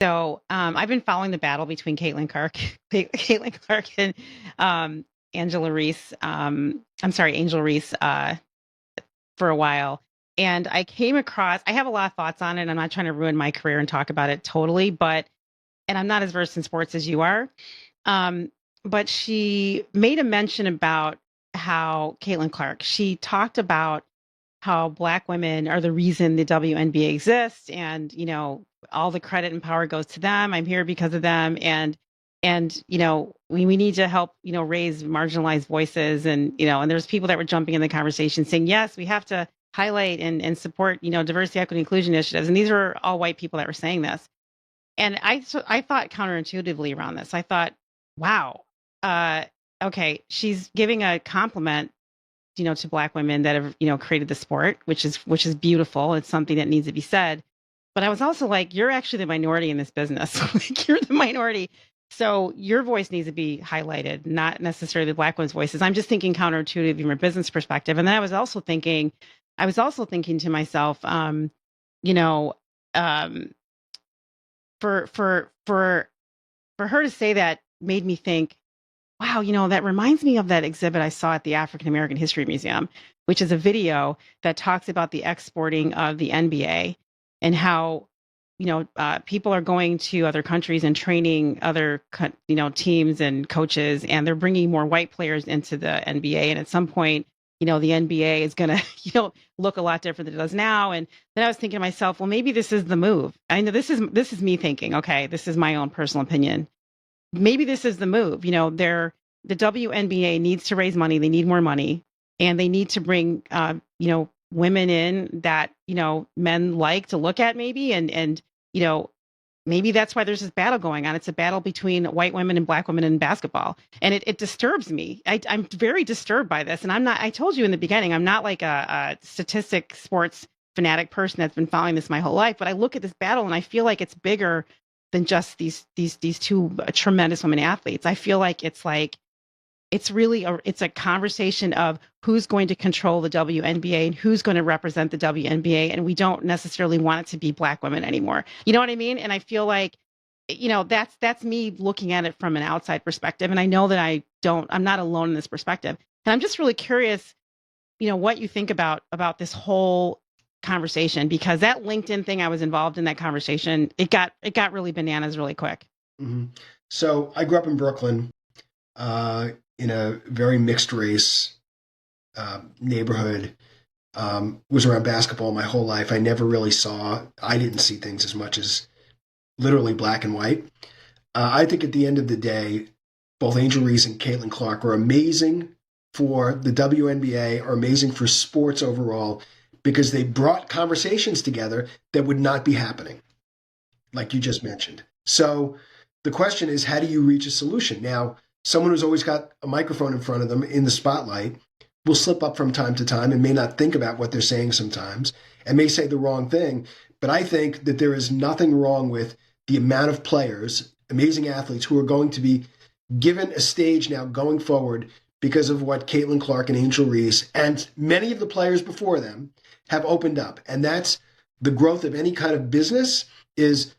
So I've been following the battle between Caitlin Clark, Caitlin Clark and Angela Reese. I'm sorry, Angel Reese for a while. And I came across, I have a lot of thoughts on it. I'm not trying to ruin my career and talk about it totally, and I'm not as versed in sports as you are. Um, but she made a mention about how Caitlin Clark, she talked about how Black women are the reason the WNBA exists, and all the credit and power goes to them. I'm here because of them, and we need to help raise marginalized voices, and there's people that were jumping in the conversation saying yes, we have to highlight and support diversity, equity, inclusion initiatives, and these were all white people that were saying this. And I thought counterintuitively around this. I thought, wow, uh, okay, she's giving a compliment, to Black women that have, created the sport, which is beautiful. It's something that needs to be said. But I was also like, you're actually the minority in this business. Like, you're the minority. So your voice needs to be highlighted, not necessarily the Black women's voices. I'm just thinking counterintuitive from a business perspective. And then I was also thinking to myself, you know, um, for her to say that made me think, wow, that reminds me of that exhibit I saw at the African American History Museum, which is a video that talks about the exporting of the NBA and how, people are going to other countries and training other, teams and coaches, and they're bringing more white players into the NBA. And at some point, the NBA is going to, look a lot different than it does now. And then I was thinking to myself, well, maybe this is the move. I know this is me thinking, okay, this is my own personal opinion. Maybe this is the move. The WNBA needs to raise money. They need more money, and they need to bring women in that men like to look at, maybe, and maybe that's why there's this battle going on. It's a battle between white women and Black women in basketball, and it disturbs me. I'm very disturbed by this, and I'm not. I told you in the beginning, I'm not like a statistic sports fanatic person that's been following this my whole life, but I look at this battle and I feel like it's bigger than just these two tremendous women athletes. I feel like it's a conversation of who's going to control the WNBA and who's going to represent the WNBA, and we don't necessarily want it to be Black women anymore. You know what I mean? And I feel like that's me looking at it from an outside perspective, and I know that I'm not alone in this perspective. And I'm just really curious, what you think about this whole conversation, because that LinkedIn thing, I was involved in that conversation. It got really bananas really quick. Mm-hmm. So I grew up in Brooklyn, in a very mixed race neighborhood. Was around basketball my whole life. I didn't see things as much as literally black and white. I think at the end of the day, both Angel Reese and Caitlin Clark are amazing for the WNBA, are amazing for sports overall, because they brought conversations together that would not be happening, like you just mentioned. So the question is, how do you reach a solution? Now, someone who's always got a microphone in front of them in the spotlight will slip up from time to time and may not think about what they're saying sometimes and may say the wrong thing. But I think that there is nothing wrong with the amount of players, amazing athletes, who are going to be given a stage now going forward because of what Caitlin Clark and Angel Reese and many of the players before them have opened up. And that's the growth of any kind of business, is